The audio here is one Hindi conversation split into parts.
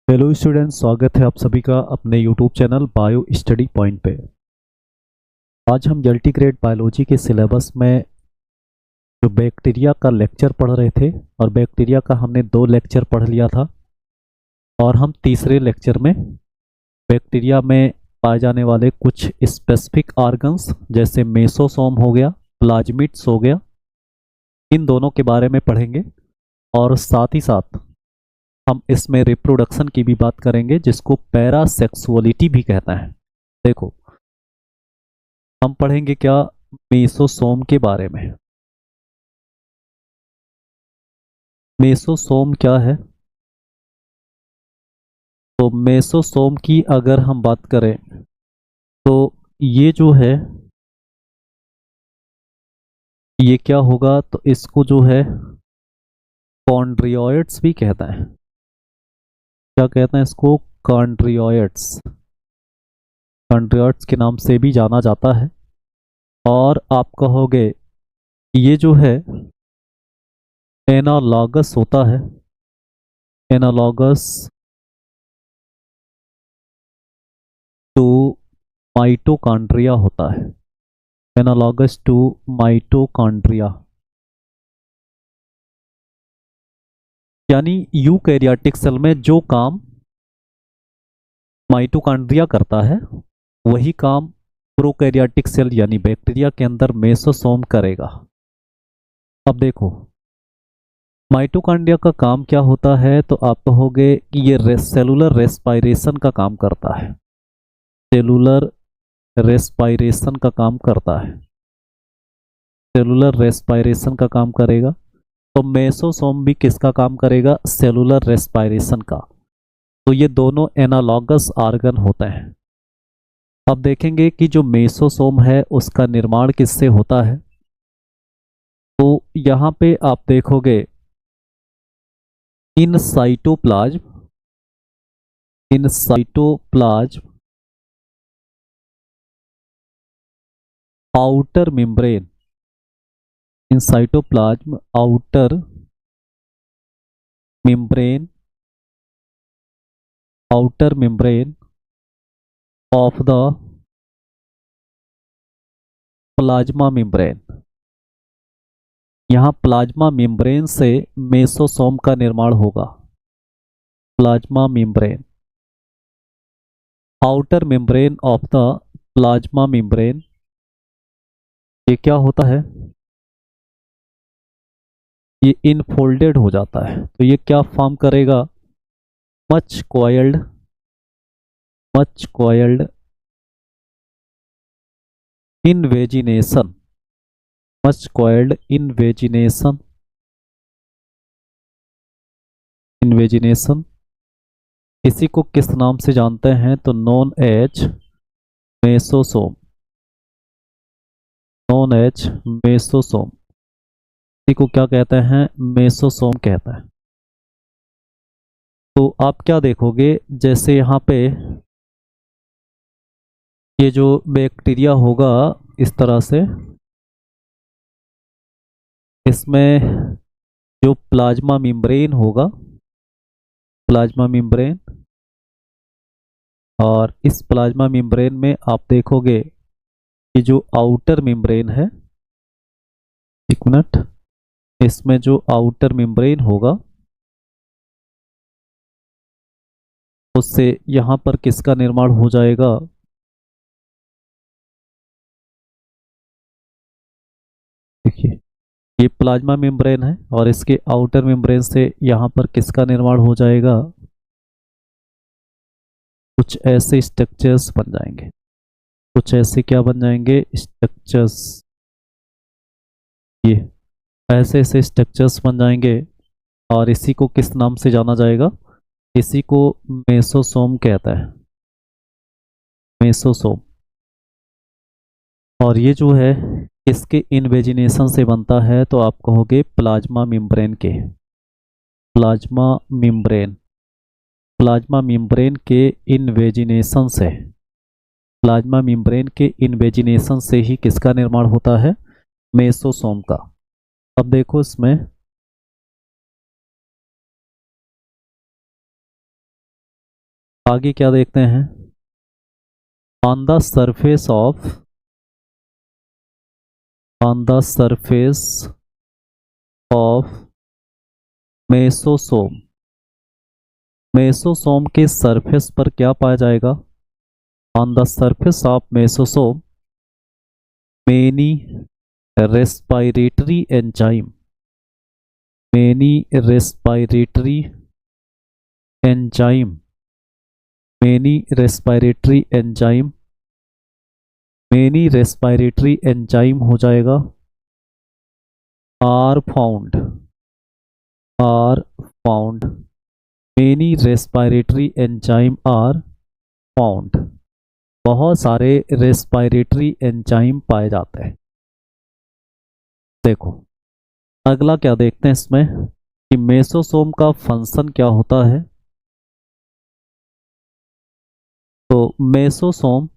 हेलो स्टूडेंट्स, स्वागत है आप सभी का अपने YouTube channel bio study point पे। आज हम मल्टीग्रेड बायोलॉजी के सिलेबस में जो बैक्टीरिया का लेक्चर पढ़ रहे थे और बैक्टीरिया का हमने 2 लेक्चर पढ़ लिया था और हम तीसरे लेक्चर में बैक्टीरिया में पाए जाने वाले कुछ स्पेसिफिक ऑर्गन्स जैसे मेसोसोम हो गया, प्लाज्मिड्स हो गया, इन दोनों के बारे में पढ़ेंगे। और साथ ही साथ हम इसमें रिप्रोडक्शन की भी बात करेंगे जिसको पैरासेक्सुअलिटी भी कहते हैं। देखो, हम पढ़ेंगे क्या, मेसोसोम के बारे में। मेसोसोम क्या है? तो मेसोसोम की अगर हम बात करें तो ये जो है, ये क्या होगा, तो इसको जो है कॉन्ड्रियोइड्स भी कहते हैं। क्या कहते हैं इसको? कॉन्ड्रियोइड्स। कॉन्ड्रियोइड्स के नाम से भी जाना जाता है। और आप कहोगे ये जो है एनालॉगस होता है, एनालॉगस टू माइटोकॉन्ड्रिया होता है, एनालॉगस टू माइटोकॉन्ड्रिया। यानी यूकैरियोटिक सेल में जो काम माइटोकॉन्ड्रिया करता है वही काम प्रोकैरियोटिक सेल यानी बैक्टीरिया के अंदर मेसोसोम करेगा। अब देखो, माइटोकॉन्ड्रिया का काम क्या होता है, तो आप कहोगे कि ये सेलुलर रेस्पायरेशन का काम करता है, सेलुलर रेस्पायरेशन का काम करता है, सेलुलर रेस्पायरेशन का काम करेगा। तो मेसोसोम भी किसका काम करेगा? सेलुलर रेस्पायरेशन का। तो ये दोनों एनालॉगस ऑर्गन होते हैं। अब देखेंगे कि जो मेसोसोम है उसका निर्माण किससे होता है। तो यहाँ पे आप देखोगे in cytoplasm, in cytoplasm outer membrane, in cytoplasm outer membrane, outer membrane of the plasma membrane. यहाँ प्लाज्मा मेम्ब्रेन से मेसोसोम का निर्माण होगा। Plasma membrane, outer membrane of the plasma membrane, ये क्या होता है? ये इनफोल्डेड हो जाता है। तो ये क्या फॉर्म करेगा? Much coiled, much coiled invagination, much coiled invagination, invagination. इसी को किस नाम से जानते हैं? तो known as mesosome, known as mesosome. इसी को क्या कहते हैं? मेसोसोम कहते हैं। तो आप क्या देखोगे, जैसे यहाँ पे ये जो बैक्टीरिया होगा इस तरह से, इसमें जो प्लाज्मा मेम्ब्रेन होगा, प्लाज्मा मेम्ब्रेन, और इस प्लाज्मा मेम्ब्रेन में आप देखोगे कि जो आउटर मेम्ब्रेन है, एक मिनट, इसमें जो आउटर मेम्ब्रेन होगा उससे यहाँ पर किसका निर्माण हो जाएगा? देखिए, ये प्लाज्मा मेम्ब्रेन है और इसके आउटर मेम्ब्रेन से यहाँ पर किसका निर्माण हो जाएगा? कुछ ऐसे स्ट्रक्चर्स बन जाएंगे, कुछ ऐसे क्या बन जाएंगे? स्ट्रक्चर्स। ये ऐसे ऐसे स्ट्रक्चर्स बन जाएंगे और इसी को किस नाम से जाना जाएगा? इसी को मेसोसोम कहता है, मेसोसोम। और ये जो है इसके इन्वेजिनेशन से बनता है, तो आप कहोगे प्लाज्मा मेम्ब्रेन के, प्लाज्मा मेम्ब्रेन, प्लाज्मा मेम्ब्रेन के इन्वेजिनेशन से, प्लाज्मा मेम्ब्रेन के इन्वेजिनेशन से ही किसका निर्माण होता है? मेसोसोम का। अब देखो इसमें आगे क्या देखते हैं, on the surface of mesosome, mesosome के सरफेस पर क्या पाया जाएगा, on the surface of mesosome many respiratory enzyme, many respiratory enzyme, many respiratory enzyme, many respiratory enzyme हो जाएगा, are found, many respiratory enzyme are found, बहुत सारे रेस्पिरेटरी एंजाइम पाए जाते हैं। देखो अगला क्या देखते हैं इसमें कि मेसोसोम का फंक्शन क्या होता है। तो मेसोसोम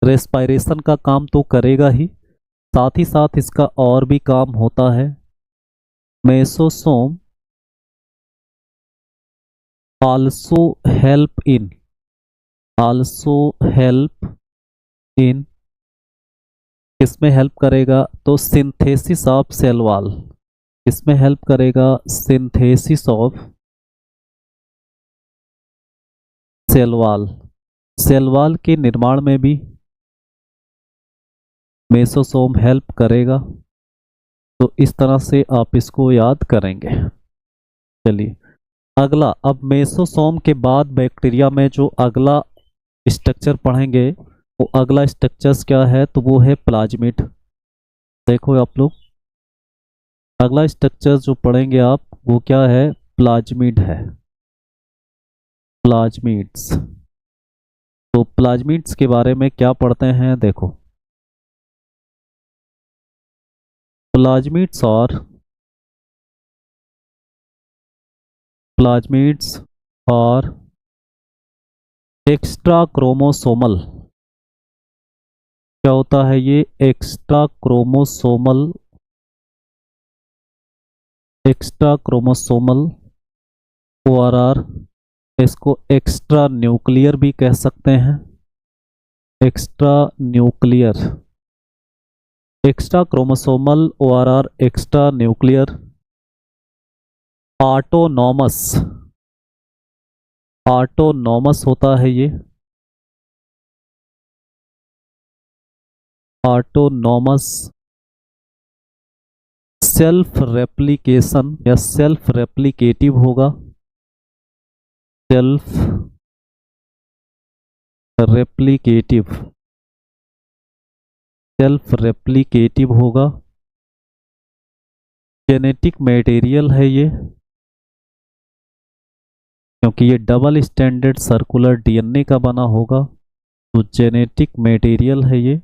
रेस्पिरेशन का काम तो करेगा ही, साथ ही साथ इसका और भी काम होता है। मेसोसोम आल्सो हेल्प इन किसमें हेल्प करेगा, तो सिंथेसिस ऑफ सेल वॉल, किसमें हेल्प करेगा, synthesis of cell wall, cell wall के निर्माण में भी मेसोसोम हेल्प करेगा। तो इस तरह से आप इसको याद करेंगे। चलिए अगला, अब मेसोसोम के बाद बैक्टीरिया में जो अगला स्ट्रक्चर पढ़ेंगे वो अगला स्ट्रक्चर्स क्या है, तो वो है प्लाज्मिड। देखो आप लोग अगला स्ट्रक्चर जो पढ़ेंगे आप वो क्या है, प्लाज्मिड है, प्लाज्मिड्स। तो प्लाज्मिड्स के बारे में क्या पढ़ते हैं, देखो प्लाज्मिड्स और एक्स्ट्रा क्रोमोसोमल, क्या होता है ये, एक्स्ट्रा क्रोमोसोमल ORR, इसको एक्स्ट्रा न्यूक्लियर भी कह सकते हैं, extra nuclear, extra chromosomal ORR extra nuclear, autonomous होता है ये, ऑटोनॉमस, सेल्फ रेप्लिकेशन या सेल्फ रेप्लिकेटिव होगा, सेल्फ रेप्लिकेटिव होगा, जेनेटिक मटेरियल है ये, क्योंकि ये डबल स्टैंडर्ड सर्कुलर DNA का बना होगा, तो जेनेटिक मटेरियल है ये,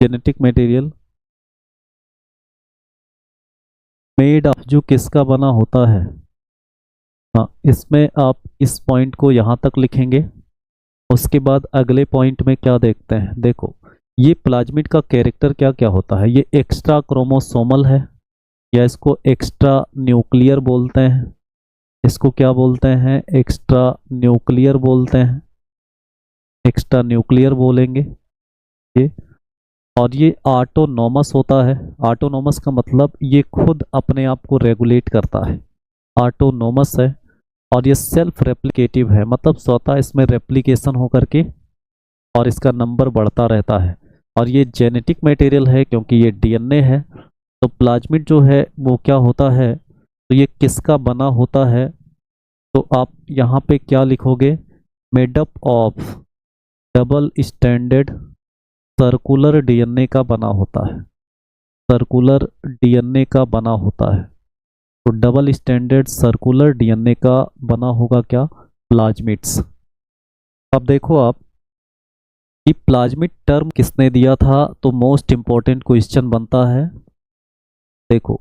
जेनेटिक मटेरियल मेड ऑफ, जो किसका बना होता है, हाँ इसमें आप इस पॉइंट को यहाँ तक लिखेंगे। उसके बाद अगले पॉइंट में क्या देखते हैं, देखो ये प्लाज्मिड का कैरेक्टर क्या क्या होता है, ये एक्स्ट्रा क्रोमोसोमल है या इसको एक्स्ट्रा न्यूक्लियर बोलते हैं, इसको क्या बोलते हैं, एक्स्ट्रा न्यूक्लियर बोलते हैं, एक्स्ट्रा न्यूक्लियर बोलेंगे ये। और ये ऑटोनॉमस होता है, ऑटोनॉमस का मतलब ये खुद अपने आप को रेगुलेट करता है, ऑटोनॉमस है। और ये सेल्फ रेप्लिकेटिव है, मतलब स्वतः इसमें रेप्लिकेशन हो करके और इसका नंबर बढ़ता रहता है। और ये जेनेटिक मटेरियल है क्योंकि ये DNA है। तो प्लाज्मिड जो है वो क्या होता है, तो ये किसका बना होता है, तो आप यहाँ पे क्या लिखोगे, made up of double standard circular DNA का बना होता है, सर्कुलर DNA का बना होता है। तो डबल स्टैंडर्ड सर्कुलर DNA का बना होगा क्या, प्लाज्मिड्स। अब देखो आप कि प्लाज्मिड टर्म किसने दिया था, तो मोस्ट इंपॉर्टेंट क्वेश्चन बनता है। देखो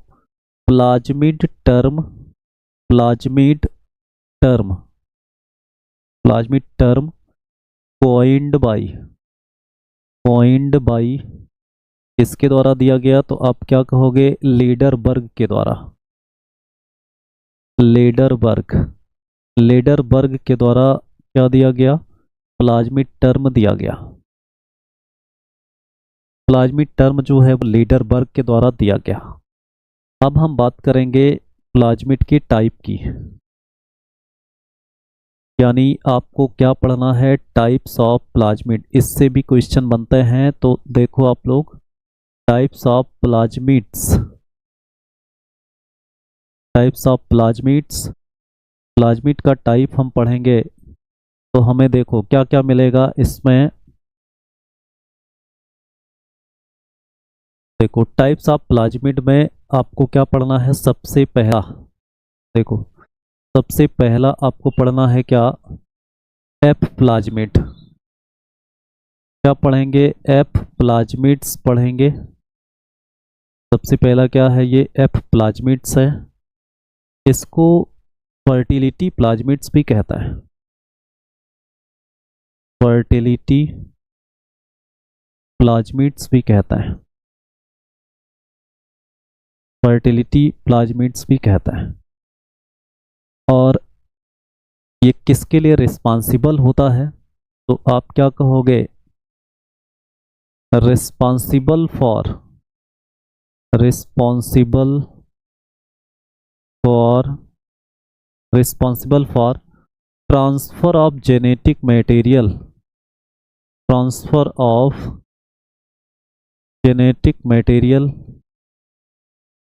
plasmid term, plasmid term, plasmid term coined by किसके द्वारा दिया गया, तो आप क्या कहोगे, लीडरबर्ग के द्वारा, लेडरबर्ग, लेडरबर्ग के द्वारा क्या दिया गया, प्लाज्मिड टर्म दिया गया। प्लाज्मिड टर्म जो है वो लेडरबर्ग के द्वारा दिया गया। अब हम बात करेंगे प्लाज्मिड की टाइप की, यानी आपको क्या पढ़ना है, टाइप्स ऑफ प्लाज्मिड। इससे भी क्वेश्चन बनते हैं, तो देखो आप लोग, types of plasmids, types of plasmids, plasmid का टाइप हम पढ़ेंगे तो हमें देखो क्या क्या मिलेगा इसमें। देखो टाइप्स ऑफ प्लाज्मिड में आपको क्या पढ़ना है, सबसे पहला देखो, सबसे पहला आपको पढ़ना है क्या, एफ प्लाज्मिड। क्या पढ़ेंगे, एफ प्लाज्मिड्स पढ़ेंगे। सबसे पहला क्या है, ये एफ प्लाज्मिड्स है। इसको फर्टिलिटी प्लाज्मिड्स भी कहता है, फर्टिलिटी प्लाज्मिड्स भी कहता है, फर्टिलिटी प्लाज्मिड्स भी कहता है। और ये किसके लिए रिस्पॉन्सिबल होता है, तो आप क्या कहोगे, responsible for, responsible for, responsible for transfer of genetic material, transfer of genetic material,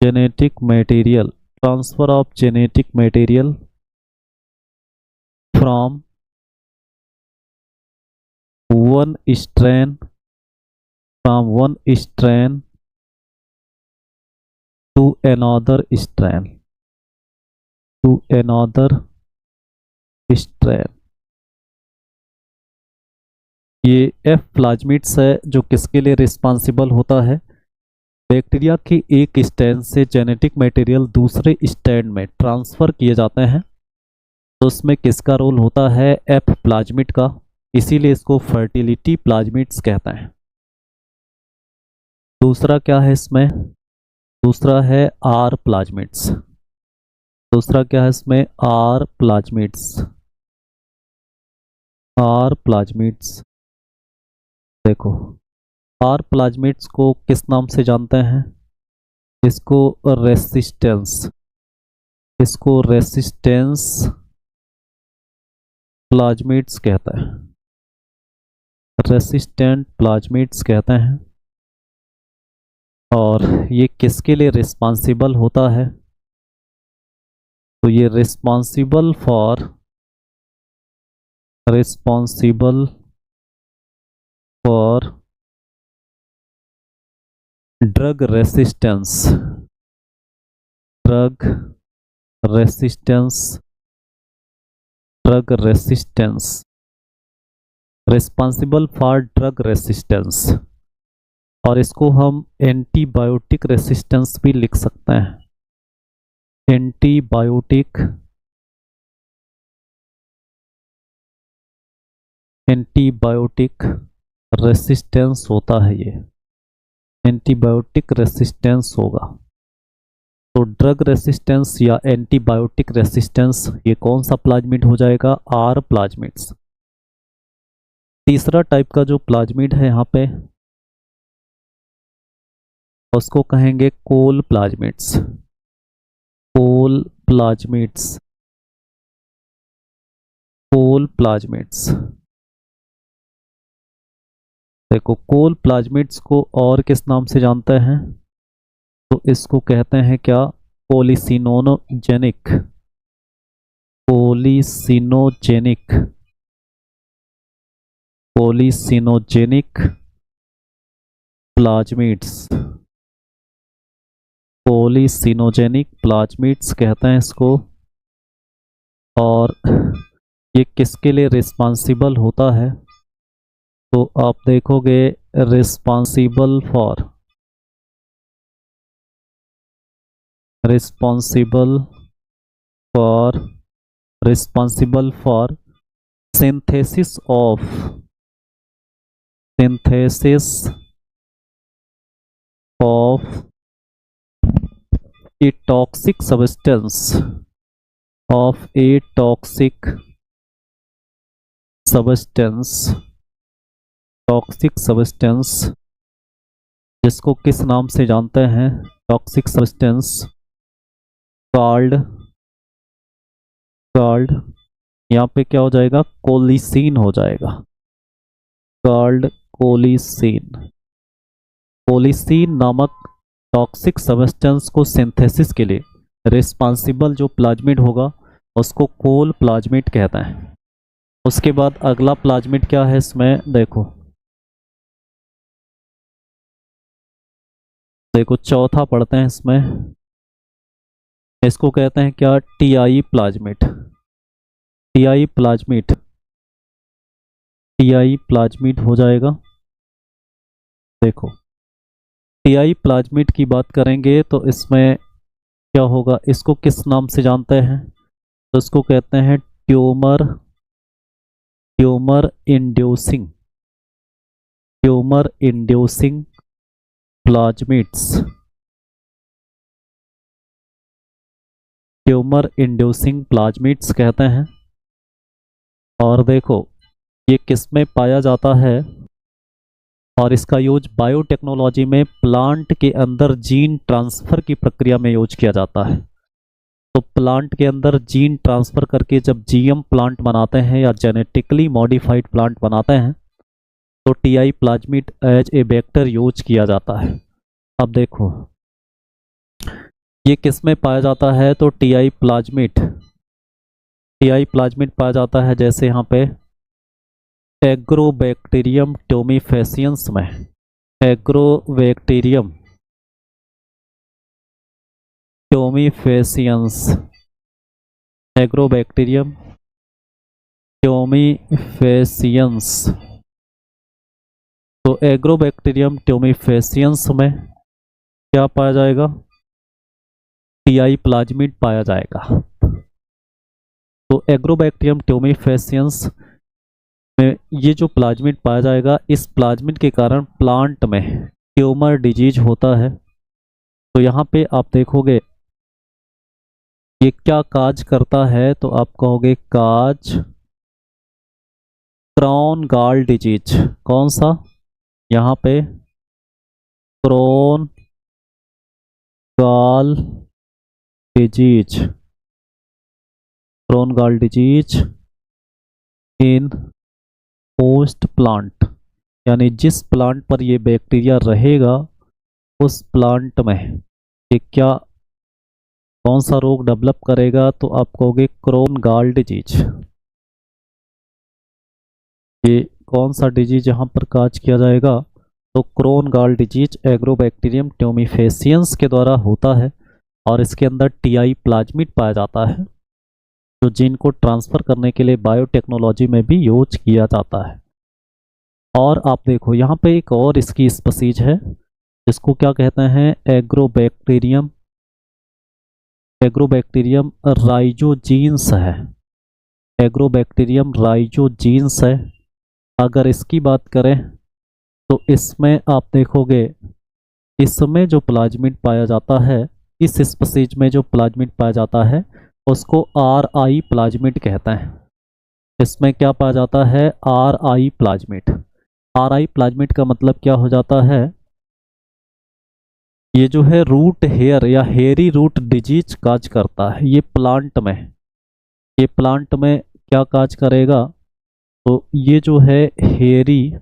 genetic material, transfer of genetic material from one strain, from one strain to another strain, to another strain। ये एफ प्लाज्मिड्स है जो किसके लिए रिस्पॉन्सिबल होता है, बैक्टीरिया के एक स्ट्रेन से जेनेटिक मटेरियल दूसरे स्ट्रेन में ट्रांसफर किए जाते हैं, तो उसमें किसका रोल होता है, एफ प्लाज्मिड का। इसीलिए इसको फर्टिलिटी प्लाज्मिड्स कहते हैं। दूसरा क्या है इसमें, दूसरा है आर प्लाज्मिड्स। दूसरा क्या है इसमें, आर प्लाज्मिड्स, आर प्लाज्मिड्स। देखो आर प्लाज्मिड्स को किस नाम से जानते हैं, इसको रेसिस्टेंस, इसको रेसिस्टेंस प्लाज्मिड्स कहता है, रेसिस्टेंट प्लाज्मिड्स कहते हैं। और ये किसके लिए रिस्पॉन्सिबल होता है, तो ये responsible for, responsible for drug resistance, drug resistance, drug resistance, responsible for drug resistance. और इसको हम एंटीबायोटिक रेसिस्टेंस भी लिख सकते हैं, एंटीबायोटिक, एंटीबायोटिक रेसिस्टेंस होता है ये, एंटीबायोटिक रेसिस्टेंस होगा। तो ड्रग रेसिस्टेंस या एंटीबायोटिक रेसिस्टेंस ये कौन सा प्लाज्मिड हो जाएगा, आर प्लाज्मिड्स। तीसरा टाइप का जो प्लाज्मिड है यहाँ पे उसको कहेंगे कोल प्लाज्मिड्स, कोल प्लाज्मिड्स, कोल प्लाज्मिड्स। देखो कोल प्लाज्मिड्स को और किस नाम से जानते हैं, तो इसको कहते हैं क्या, पॉलीसिनोजेनिक, पॉलीसिनोजेनिक, पॉलीसिनोजेनिक प्लाज्मिड्स, पॉलीसिनोजेनिक प्लाज्मिड्स कहते हैं इसको। और ये किसके लिए रिस्पॉन्सिबल होता है, तो आप देखोगे responsible for, responsible for, responsible for synthesis of, synthesis of a toxic substance, of a toxic substance जिसको किस नाम से जानते हैं, टॉक्सिक सब्सटेंस कॉल्ड यहाँ पे क्या हो जाएगा, कोलिसीन हो जाएगा, कॉल्ड कोलिसीन नामक टॉक्सिक सब्सटेंस को सिंथेसिस के लिए रिस्पांसिबल जो प्लाज्मिड होगा उसको कोल प्लाज्मिड कहते हैं। उसके बाद अगला प्लाज्मिड क्या है इसमें, देखो चौथा पढ़ते हैं इसमें, इसको कहते हैं क्या, टीआई प्लाज्मिड हो जाएगा। देखो टीआई प्लाज्मिड की बात करेंगे तो इसमें क्या होगा, इसको किस नाम से जानते हैं, तो इसको कहते हैं ट्यूमर इंड्यूसिंग प्लाज्मिड्स कहते हैं। और देखो ये किस में पाया जाता है, और इसका यूज बायोटेक्नोलॉजी में प्लांट के अंदर जीन ट्रांसफर की प्रक्रिया में यूज किया जाता है। तो प्लांट के अंदर जीन ट्रांसफर करके जब जीएम प्लांट बनाते हैं या जेनेटिकली मॉडिफाइड प्लांट बनाते हैं तो Ti plasmid as a vector use किया जाता है। अब देखो ये किस में पाया जाता है, तो टीआई प्लाज्मिड पाया जाता है जैसे यहाँ पे एग्रोबैक्टीरियम टोमीफेसियंस में, एग्रोबैक्टीरियम टोमीफेसियंस। तो एग्रोबैक्टीरियम टोमीफेसियंस में क्या पाया जाएगा, टीआई प्लाज्मिड पाया जाएगा। तो एग्रोबैक्टीरियम टोमीफेसियंस में ये जो प्लाज्मिड पाया जाएगा, इस प्लाज्मिड के कारण प्लांट में ट्यूमर डिजीज होता है। तो यहाँ पे आप देखोगे ये क्या काज करता है, तो आप कहोगे काज क्राउन गॉल डिजीज, कौन सा, यहाँ पे crown gall disease in host plant, यानी जिस प्लांट पर ये बैक्टीरिया रहेगा उस प्लांट में ये क्या, कौन सा रोग डेवलप करेगा, तो आप कहोगे क्राउन गॉल डिजीज। ये कौन सा डिजीज यहाँ पर काज किया जाएगा, तो क्राउन गॉल डिजीज एग्रोबैक्टीरियम टोमीफेसियंस के द्वारा होता है और इसके अंदर टीआई प्लाज्मिड पाया जाता है जो जीन को ट्रांसफर करने के लिए बायोटेक्नोलॉजी में भी यूज किया जाता है। और आप देखो यहाँ पे एक और इसकी स्पीशीज है जिसको क्या कहते हैं, एग्रोबैक्टीरियम राइजोजीन्स है, एग्रोबैक्टीरियम राइजोजीन्स है। अगर इसकी बात करें तो इसमें आप देखोगे इसमें जो प्लाज्मिड पाया जाता है, इस स्पीशीज में जो प्लाज्मिड पाया जाता है उसको आर आई प्लाज्मिड कहते हैं। इसमें क्या पाया जाता है, आर आई प्लाज्मिड का मतलब क्या हो जाता है, ये जो है रूट हेयर या हेयरी रूट डिजीज काज करता है। ये प्लांट में क्या काज करेगा, तो ये जो है हेयरी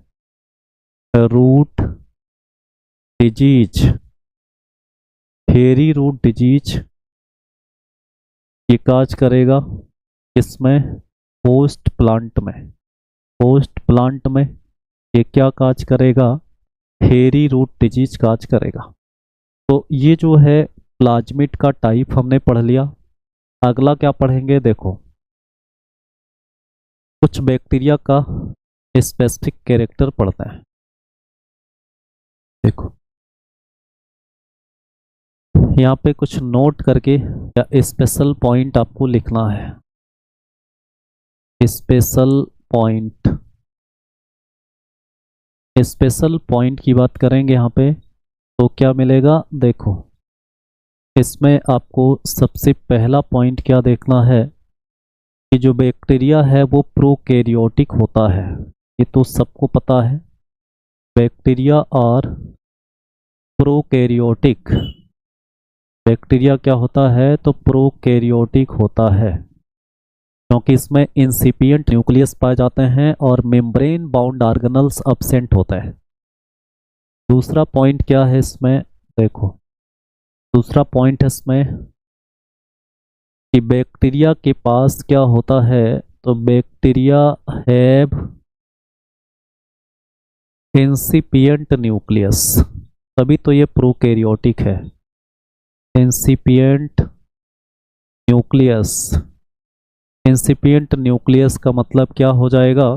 रूट डिजीज ये काज करेगा इसमें होस्ट प्लांट में ये क्या काज करेगा, हेयरी रूट डिजीज काज करेगा। तो ये जो है प्लाज्मिड का टाइप हमने पढ़ लिया। अगला क्या पढ़ेंगे, देखो कुछ बैक्टीरिया का स्पेसिफिक कैरेक्टर पढ़ते हैं। देखो यहाँ पे कुछ नोट करके या स्पेशल पॉइंट आपको लिखना है। स्पेशल पॉइंट की बात करेंगे यहाँ पे तो क्या मिलेगा, देखो इसमें आपको सबसे पहला पॉइंट क्या देखना है, कि जो बैक्टीरिया है वो प्रोकैरियोटिक होता है, ये तो सबको पता है। बैक्टीरिया और प्रोकैरियोटिक, बैक्टीरिया क्या होता है तो प्रोकैरियोटिक होता है, क्योंकि इसमें इंसिपिएंट न्यूक्लियस पाए जाते हैं और मेम्ब्रेन बाउंड ऑर्गेनल्स अब्सेंट होता है। दूसरा पॉइंट क्या है इसमें, देखो दूसरा पॉइंट है इसमें कि बैक्टीरिया के पास क्या होता है तो बैक्टीरिया हैव इंसिपिएंट न्यूक्लियस, तभी तो ये प्रोकैरियोटिक है। इंसिपिएंट न्यूक्लियस, इंसिपिएंट न्यूक्लियस का मतलब क्या हो जाएगा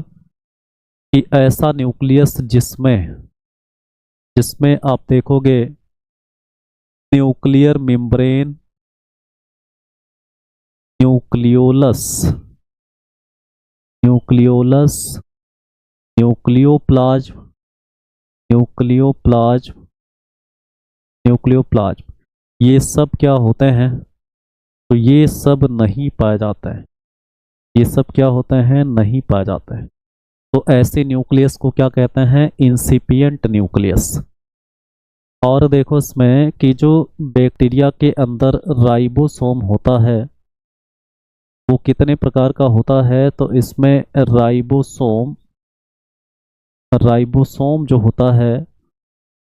कि ऐसा न्यूक्लियस जिसमें जिसमें आप देखोगे nuclear membrane, nucleolus, nucleolus, nucleoplasm, nucleoplasm, nucleoplasm, ये सब क्या होते हैं तो ये सब नहीं पाए जाते हैं, ये सब क्या होते हैं नहीं पाए जाते हैं। तो ऐसे न्यूक्लियस को क्या कहते हैं इंसिपिएंट न्यूक्लियस। और देखो इसमें कि जो बैक्टीरिया के अंदर राइबोसोम होता है वो कितने प्रकार का होता है तो इसमें राइबोसोम, राइबोसोम जो होता है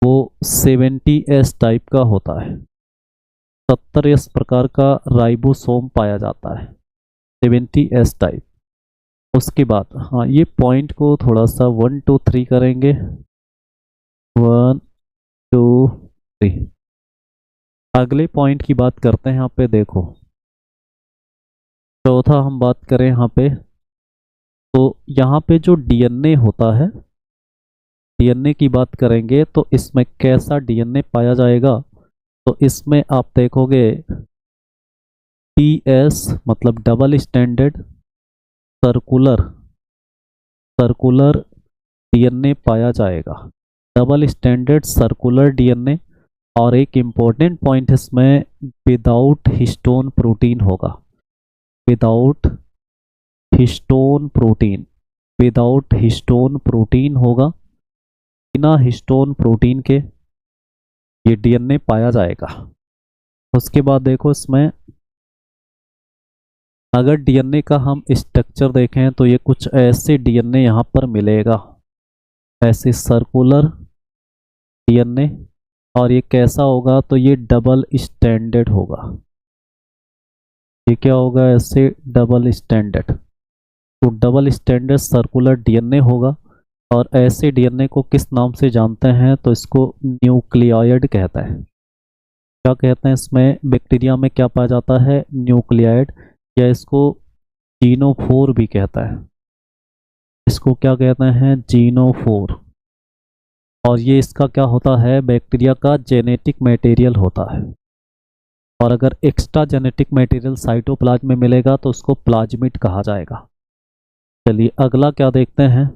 वो 70S टाइप का होता है, 70S प्रकार का राइबोसोम पाया जाता है, 70S टाइप। उसके बाद हाँ ये पॉइंट को थोड़ा सा 1 2 3 करेंगे, 1 2 3। अगले पॉइंट की बात करते हैं यहाँ पे, देखो चौथा हम बात करें यहाँ पे तो यहाँ पे जो डीएनए होता है, डीएनए की बात करेंगे तो इसमें कैसा डीएनए पाया जाएगा तो इसमें आप देखोगे टीएस मतलब double standard circular, circular DNA पाया जाएगा, डबल स्टैंडर्ड सर्कुलर डीएनए। और एक इम्पोर्टेंट पॉइंट इसमें विदाउट हिस्टोन प्रोटीन होगा, without histone protein, without histone protein होगा, बिना हिस्टोन प्रोटीन के ये डीएनए पाया जाएगा। उसके बाद देखो इसमें अगर डीएनए का हम स्ट्रक्चर देखें तो ये कुछ ऐसे डीएनए यहाँ पर मिलेगा, ऐसे सर्कुलर डीएनए। और ये कैसा होगा तो ये डबल स्टैंडर्ड होगा, ये क्या होगा ऐसे डबल स्टैंडर्ड। तो डबल स्टैंडर्ड सर्कुलर डीएनए होगा। और ऐसे डीएनए को किस नाम से जानते हैं तो इसको न्यूक्लियोइड कहता है। क्या कहते हैं इसमें बैक्टीरिया में क्या पाया जाता है न्यूक्लियोइड, या इसको जीनोफोर भी कहता है, इसको क्या कहते हैं जीनोफोर। और ये इसका क्या होता है बैक्टीरिया का जेनेटिक मटेरियल होता है। और अगर एक्स्ट्रा जेनेटिक मटेरियल साइटोप्लाज्म में मिलेगा तो उसको प्लाज्मिड कहा जाएगा। चलिए अगला क्या देखते हैं,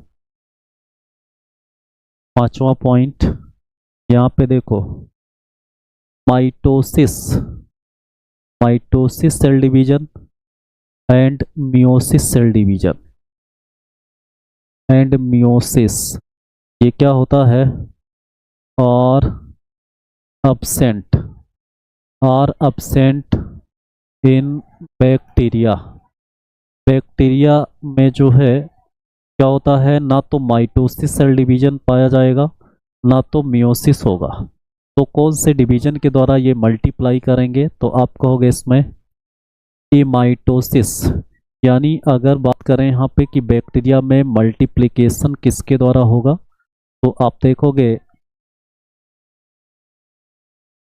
पांचवा पॉइंट यहाँ पे देखो mitosis, mitosis cell division and meiosis cell division and meiosis, ये क्या होता है और absent, are absent in bacteria. Bacteria में जो है क्या होता है ना तो माइटोसिस सेल डिवीजन पाया जाएगा ना तो मियोसिस होगा। तो कौन से डिवीजन के द्वारा ये मल्टीप्लाई करेंगे तो आप कहोगे इसमें ये माइटोसिस। यानी अगर बात करें यहाँ पे कि बैक्टीरिया में मल्टीप्लिकेशन किसके द्वारा होगा तो आप देखोगे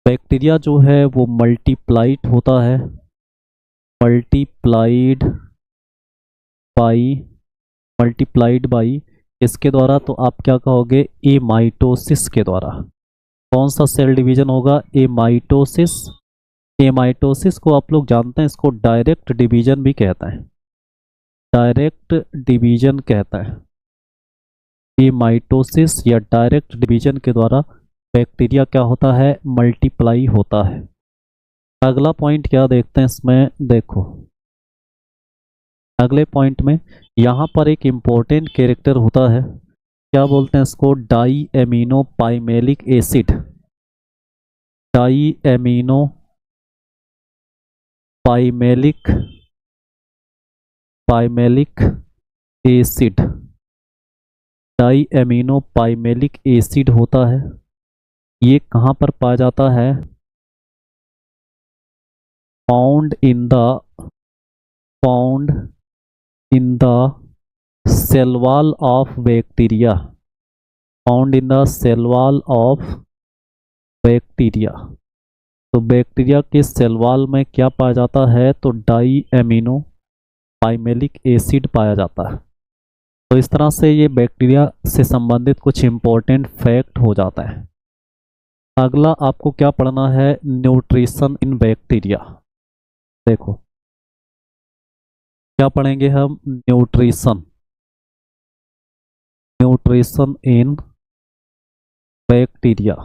बैक्टीरिया जो है वो मल्टीप्लाइड होता है, मल्टीप्लाइड बाई, मल्टीप्लाइड बाई इसके द्वारा। तो आप क्या कहोगे ए माइटोसिस के द्वारा। कौन सा सेल डिवीजन होगा ए माइटोसिस। ए माइटोसिस को आप लोग जानते हैं इसको डायरेक्ट डिवीजन भी कहते हैं, डायरेक्ट डिवीजन कहता है। ए माइटोसिस या डायरेक्ट डिवीजन के द्वारा बैक्टीरिया क्या होता है मल्टीप्लाई होता है। अगला पॉइंट क्या देखते हैं इसमें, देखो अगले पॉइंट में यहाँ पर एक इम्पोर्टेंट कैरेक्टर होता है, क्या बोलते हैं इसको, diaminopimelic acid. Diaminopimelic acid. Diaminopimelic acid होता है, ये कहाँ पर पाया जाता है, found in the cell wall of bacteria. Found in the cell wall of bacteria. तो बैक्टीरिया के सेल वॉल में क्या पाया जाता है, तो डाई एमिनो पाइमेलिक एसिड पाया जाता है। तो इस तरह से ये बैक्टीरिया से संबंधित कुछ इम्पोर्टेंट फैक्ट हो जाता है। अगला आपको क्या पढ़ना है, न्यूट्रिशन इन बैक्टीरिया। देखो क्या पढ़ेंगे हम, nutrition in bacteria.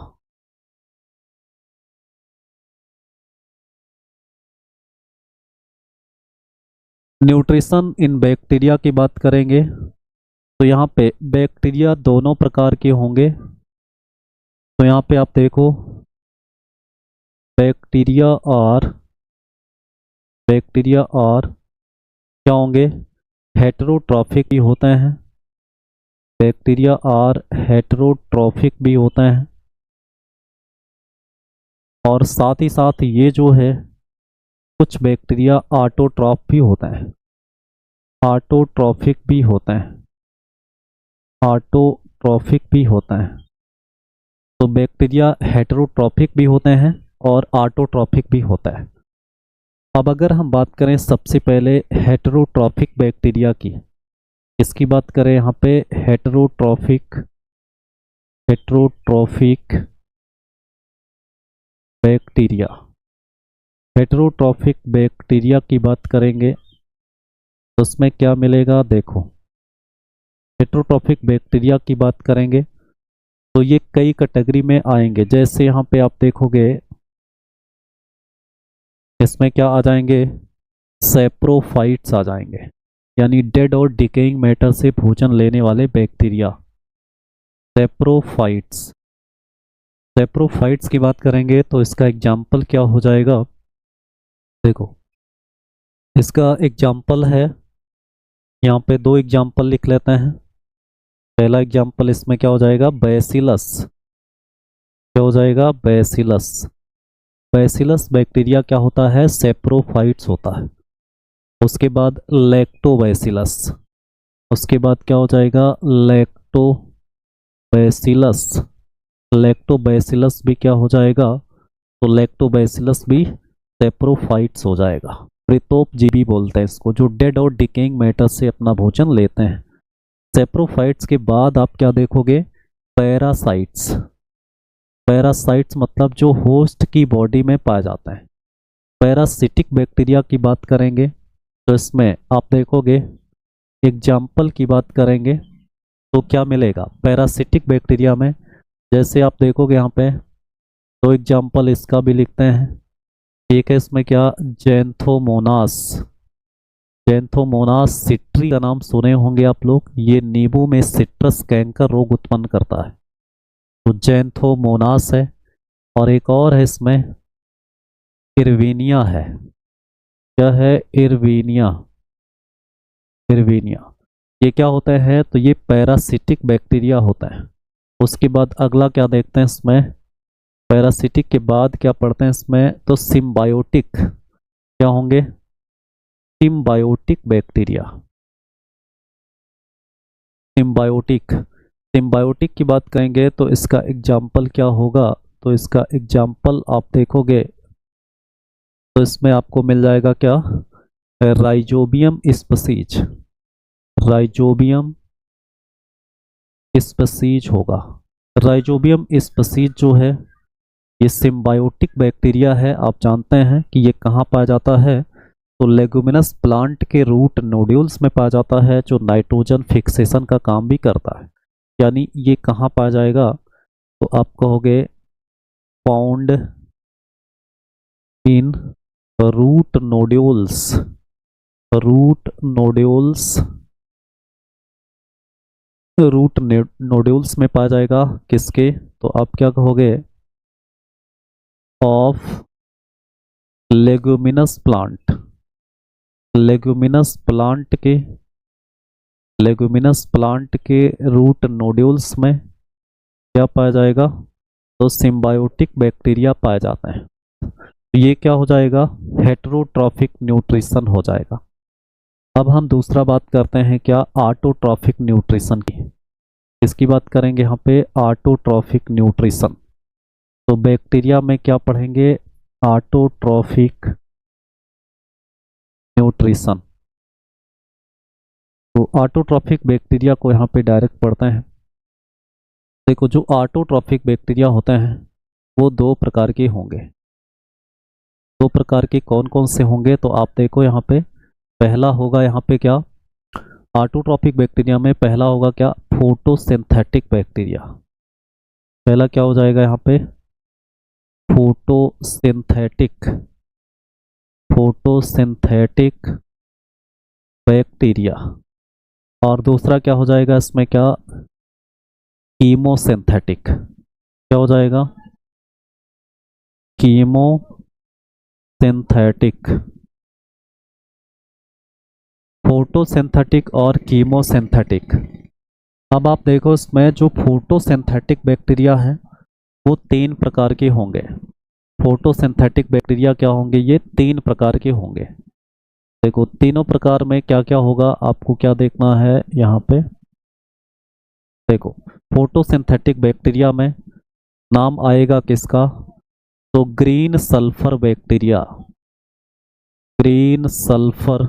Nutrition in bacteria की बात करेंगे तो यहाँ पे बैक्टीरिया दोनों प्रकार के होंगे। तो यहाँ पे आप देखो बैक्टीरिया और क्या होंगे, हेटेरोट्रॉफिक भी होते हैं। बैक्टीरिया और हेटेरोट्रॉफिक भी होते हैं, और साथ ही साथ ये जो है कुछ बैक्टीरिया ऑटोट्रॉफ भी होते हैं, ऑटोट्रॉफिक भी होते हैं, ऑटोट्रॉफिक भी होते हैं। तो बैक्टीरिया हेटेरोट्रॉफिक भी होते हैं और ऑटोट्रॉफिक भी होता है। अब अगर हम बात करें सबसे पहले हेटेरोट्रॉफिक बैक्टीरिया की, इसकी बात करें यहाँ पे हेटेरोट्रॉफिक बैक्टीरिया। हेटेरोट्रॉफिक बैक्टीरिया की बात करेंगे तो उसमें क्या मिलेगा, देखो हेटेरोट्रॉफिक बैक्टीरिया की बात करेंगे तो ये कई कैटेगरी में आएंगे। जैसे यहाँ पे आप देखोगे इसमें क्या आ जाएंगे, सैप्रोफाइट्स आ जाएंगे, यानी डेड और डिकेइंग मैटर से भोजन लेने वाले बैक्टीरिया, सैप्रोफाइट्स। सैप्रोफाइट्स की बात करेंगे तो इसका एग्जाम्पल क्या हो जाएगा, देखो इसका एग्जाम्पल है, यहाँ पे दो एग्जाम्पल लिख लेते हैं। पहला एग्जाम्पल इसमें क्या हो जाएगा, बैसिलस। क्या हो जाएगा, बैसिलस। बैसिलस बैक्टीरिया क्या होता है, सैप्रोफाइट्स होता है। उसके बाद लैक्टोबैसिलस। उसके बाद क्या हो जाएगा, लैक्टोबैसिलस। लैक्टोबैसिलस भी क्या हो जाएगा, तो लैक्टोबैसिलस भी सैप्रोफाइट्स हो जाएगा। प्रेतोपजीवी बोलते हैं इसको, जो डेड और डिकेइंग मैटर से अपना भोजन लेते हैं। सैप्रोफाइट्स के बाद आप क्या देखोगे, पैरासाइट्स। पैरासाइट्स मतलब जो होस्ट की बॉडी में पाए जाते हैं। पैरासिटिक बैक्टीरिया की बात करेंगे तो इसमें आप देखोगे एग्जाम्पल की बात करेंगे तो क्या मिलेगा पैरासिटिक बैक्टीरिया में, जैसे आप देखोगे यहाँ पे दो एग्जाम्पल इसका भी लिखते हैं। एक है इसमें क्या, जैंथोमोनास। जैंथोमोनास सिट्री का नाम सुने होंगे आप लोग, ये नींबू में सिट्रस कैंकर रोग उत्पन्न करता है, तो जैंथोमोनास है। और एक और है इसमें इरविनिया है। क्या है, इरविनिया। इरविनिया ये क्या होता है, तो ये पैरासिटिक बैक्टीरिया होता है। उसके बाद अगला क्या देखते हैं इसमें, पैरासिटिक के बाद क्या पढ़ते हैं इसमें, तो सिम्बायोटिक। क्या होंगे, सिम्बायोटिक बैक्टीरिया। सिम्बायोटिक। सिम्बायोटिक की बात करेंगे तो इसका एग्जाम्पल क्या होगा, तो इसका एग्जाम्पल आप देखोगे तो इसमें आपको मिल जाएगा क्या, राइजोबियम स्पीसीज। राइजोबियम स्पीसीज होगा। राइजोबियम स्पीसीज जो है ये सिम्बायोटिक बैक्टीरिया है। आप जानते हैं कि ये कहाँ पाया जाता है, तो लेगुमिनस प्लांट के रूट नोड्यूल्स में पाया जाता है, जो नाइट्रोजन फिक्सेशन का काम भी करता है। यानी ये कहाँ पाया जाएगा, तो आप कहोगे found in root nodules. Root nodules, root nodules में पाया जाएगा किसके, तो आप क्या कहोगे, of leguminous plant, leguminous plant के, लेगुमिनस प्लांट के रूट नोड्यूल्स में क्या पाया जाएगा, तो सिम्बायोटिक बैक्टीरिया पाए जाते हैं। तो ये क्या हो जाएगा, हेटेरोट्रॉफिक न्यूट्रिशन हो जाएगा। अब हम दूसरा बात करते हैं क्या, ऑटोट्रॉफिक न्यूट्रिशन की। इसकी बात करेंगे यहाँ पे, ऑटोट्रॉफिक न्यूट्रिशन। तो बैक्टीरिया में क्या पढ़ेंगे, ऑटोट्रॉफिक न्यूट्रिशन। तो ऑटोट्रॉफिक बैक्टीरिया को यहाँ पे डायरेक्ट पढ़ते हैं। देखो जो ऑटोट्रॉफिक बैक्टीरिया होते हैं वो दो प्रकार के होंगे। दो प्रकार के कौन कौन से होंगे, तो आप देखो यहाँ पे पहला होगा यहाँ पे क्या, ऑटोट्रॉफिक बैक्टीरिया में पहला होगा क्या, फोटोसिंथेटिक बैक्टीरिया। पहला क्या हो जाएगा यहाँ पे, फोटोसिंथेटिक, फोटोसिंथेटिक बैक्टीरिया। और दूसरा क्या हो जाएगा इसमें क्या, कीमोसिंथेटिक। क्या हो जाएगा, कीमोसिंथेटिक। फोटोसिंथेटिक और कीमोसिंथेटिक। अब आप देखो इसमें जो फोटोसिंथेटिक बैक्टीरिया है वो तीन प्रकार के होंगे। फोटोसिंथेटिक बैक्टीरिया क्या होंगे, ये तीन प्रकार के होंगे। देखो तीनों प्रकार में क्या क्या होगा, आपको क्या देखना है यहाँ पे। देखो फोटोसिंथेटिक बैक्टीरिया में नाम आएगा किसका, तो green sulphur bacteria, green sulphur,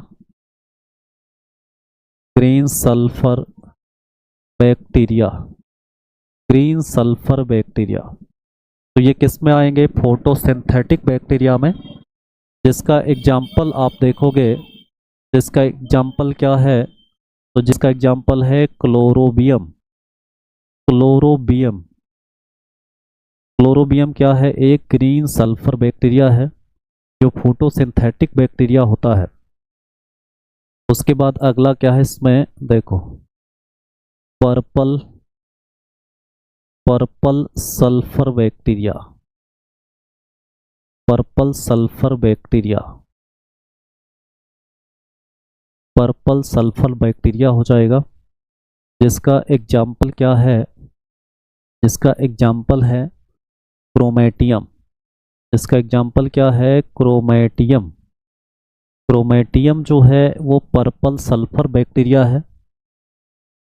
green sulphur bacteria, green sulphur bacteria. तो ये किस में आएंगे, फोटोसिंथेटिक बैक्टीरिया में, जिसका एग्जाम्पल आप देखोगे, जिसका एग्जाम्पल क्या है, तो जिसका एग्जाम्पल है क्लोरोबियम। क्लोरोबियम, क्लोरोबियम क्या है, एक ग्रीन सल्फर बैक्टीरिया है जो फोटोसिंथेटिक बैक्टीरिया होता है। उसके बाद अगला क्या है इसमें, देखो purple, purple sulphur bacteria, purple sulphur bacteria, purple sulphur bacteria हो जाएगा, जिसका एग्जाम्पल क्या है, जिसका एग्जाम्पल है क्रोमेटियम। इसका एग्जाम्पल क्या है, क्रोमेटियम। क्रोमेटियम जो है वो पर्पल सल्फर बैक्टीरिया है।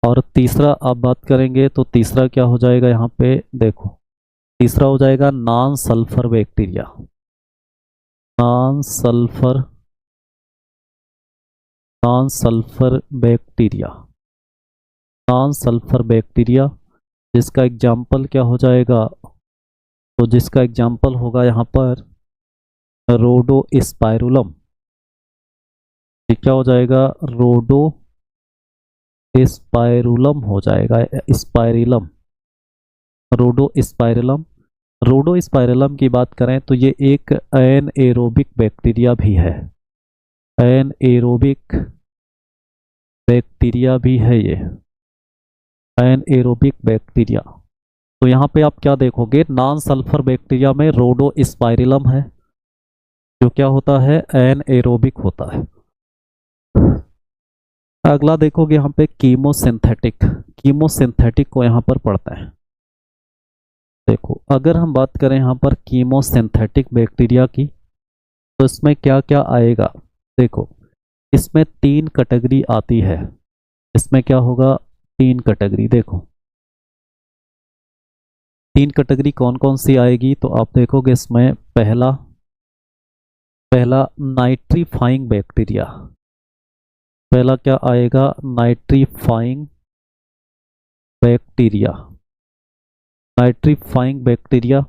और तीसरा आप बात करेंगे तो तीसरा क्या हो जाएगा यहाँ पे, देखो तीसरा हो जाएगा non sulphur bacteria, non sulphur, non sulphur bacteria, non sulphur bacteria, जिसका एग्जाम्पल क्या हो जाएगा, तो जिसका एग्जाम्पल होगा यहाँ पर रोडोस्पाइरुलम। ये क्या हो जाएगा, रोडो स्पाइरुलम हो जाएगा, स्पाइरिलम, रोडो स्पाइरलम। रोडो स्पाइरलम की बात करें तो ये एक एनएरोबिक बैक्टीरिया भी है, एनएरोबिक बैक्टीरिया भी है ये, एनएरोबिक बैक्टीरिया। तो यहाँ पे आप क्या देखोगे, नॉन सल्फर बैक्टीरिया में रोडो स्पाइरलम है जो क्या होता है, एनएरोबिक होता है। अगला देखोगे यहाँ पे कीमोसिंथेटिक, कीमोसिंथेटिक को यहाँ पर पढ़ते हैं। देखो अगर हम बात करें यहाँ पर कीमोसिंथेटिक बैक्टीरिया की, तो इसमें क्या क्या आएगा, देखो इसमें तीन कैटेगरी आती है। इसमें क्या होगा, तीन कैटेगरी। देखो तीन कैटेगरी कौन कौन सी आएगी, तो आप देखोगे इसमें पहला, पहला नाइट्रीफाइंग बैक्टीरिया। पहला क्या आएगा, नाइट्रीफाइंग बैक्टीरिया, नाइट्रीफाइंग बैक्टीरिया।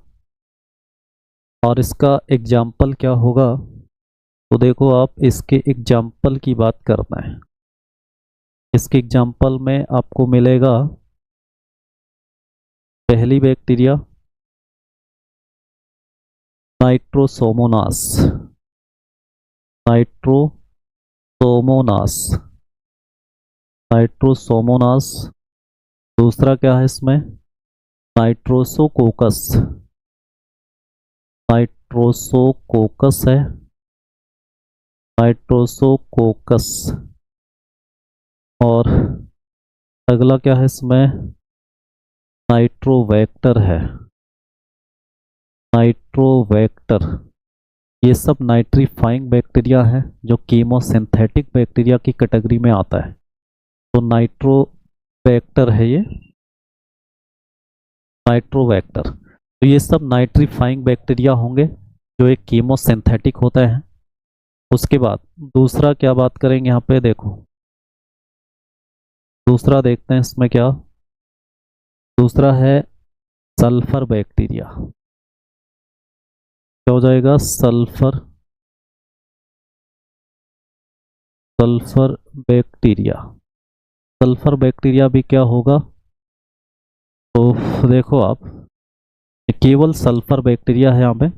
और इसका एग्जाम्पल क्या होगा, तो देखो आप इसके एग्जाम्पल की बात करना है। इसके एग्जाम्पल में आपको मिलेगा पहली बैक्टीरिया नाइट्रोसोमोनास, नाइट्रोसोमोनास, सोमोनास, नाइट्रोसोमोनास। दूसरा क्या है इसमें, नाइट्रोसोकोकस, नाइट्रोसोकोकस है, नाइट्रोसोकोकस। और अगला क्या है इसमें, नाइट्रोवेक्टर है, नाइट्रोवेक्टर। ये सब नाइट्रीफाइंग बैक्टीरिया है जो कीमोसिंथेटिक बैक्टीरिया की कैटेगरी में आता है। तो नाइट्रोवेक्टर है ये, नाइट्रोवेक्टर। तो ये सब नाइट्रीफाइंग बैक्टीरिया होंगे जो एक कीमोसिंथेटिक होता है। उसके बाद दूसरा क्या बात करेंगे यहाँ पे, देखो दूसरा देखते हैं इसमें क्या। दूसरा है सल्फर बैक्टीरिया। क्या हो जाएगा, sulphur, sulphur bacteria. Sulphur bacteria भी क्या होगा, तो देखो आप, केवल सल्फर बैक्टीरिया है यहाँ पे।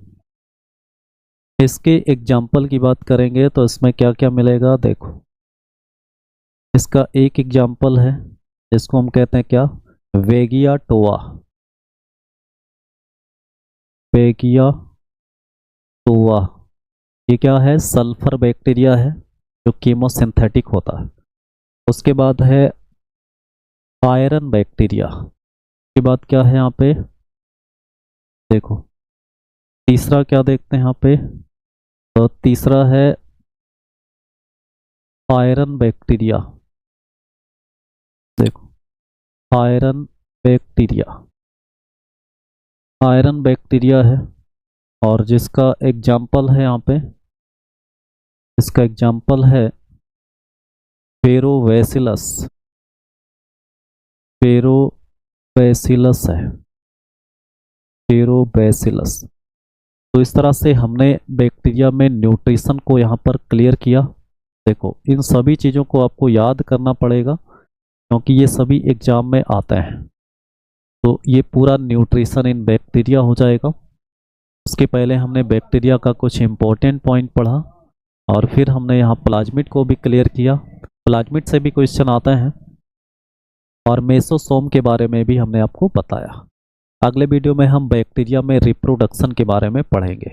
इसके एग्जाम्पल की बात करेंगे तो इसमें क्या क्या मिलेगा, देखो इसका एक एग्जाम्पल है जिसको हम कहते हैं क्या, वेगिया टोआ, वेगिया टोआ। ये क्या है, सल्फर बैक्टीरिया है जो कीमोसिंथेटिक होता है। उसके बाद है आयरन बैक्टीरिया। उसके बाद क्या है यहाँ पे, देखो तीसरा क्या देखते हैं यहाँ पे, तो तीसरा है आयरन बैक्टीरिया। देखो आयरन बैक्टीरिया, आयरन बैक्टीरिया है और जिसका एग्जाम्पल है यहाँ पे, इसका एग्जाम्पल है फेरोवेसिलस, फेरोवेसिलस है, फेरोवेसिलस। तो इस तरह से हमने बैक्टीरिया में न्यूट्रिशन को यहाँ पर क्लियर किया। देखो इन सभी चीज़ों को आपको याद करना पड़ेगा क्योंकि ये सभी एग्जाम में आते हैं। तो ये पूरा न्यूट्रिशन इन बैक्टीरिया हो जाएगा। उसके पहले हमने बैक्टीरिया का कुछ इम्पोर्टेंट पॉइंट पढ़ा और फिर हमने यहाँ प्लाज्मिड को भी क्लियर किया। प्लाज्मिड से भी क्वेश्चन आता है और मेसोसोम के बारे में भी हमने आपको बताया। अगले वीडियो में हम बैक्टीरिया में रिप्रोडक्शन के बारे में पढ़ेंगे।